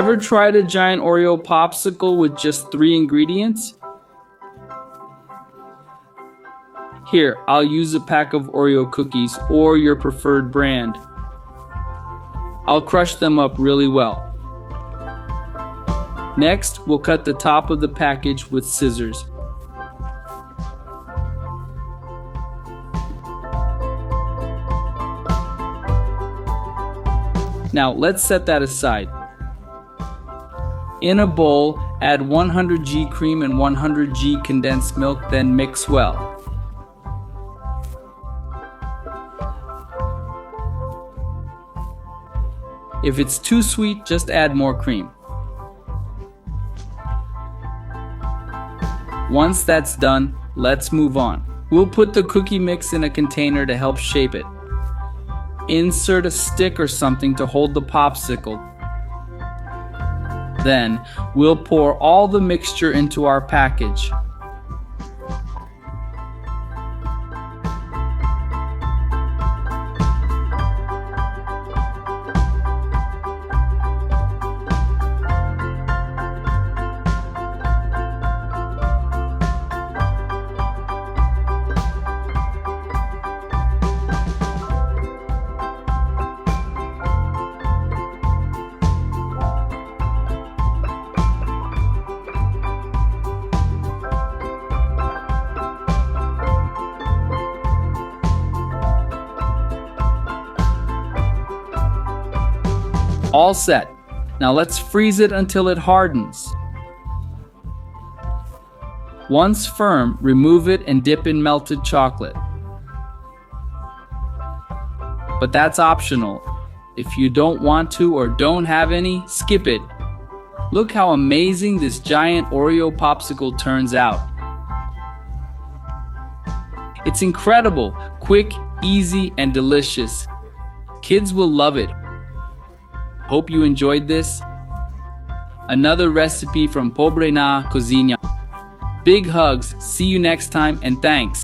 Ever tried a giant Oreo popsicle with just 3 ingredients? Here, I'll use a pack of Oreo cookies or your preferred brand. I'll crush them up really well. Next, we'll cut the top of the package with scissors. Now, let's set that aside. In a bowl, add 100g cream and 100g condensed milk, then mix well. If it's too sweet, just add more cream. Once that's done, let's move on. We'll put the cookie mix in a container to help shape it. Insert a stick or something to hold the popsicle. Then, we'll pour all the mixture into our package. All set. Now let's freeze it until it hardens. Once firm, remove it and dip in melted chocolate. But that's optional. If you don't want to or don't have any, skip it. Look how amazing this giant Oreo popsicle turns out. It's incredible, quick, easy, and delicious. Kids will love it. Hope you enjoyed this. Another recipe from Pobre na Cocina. Big hugs, see you next time, and thanks.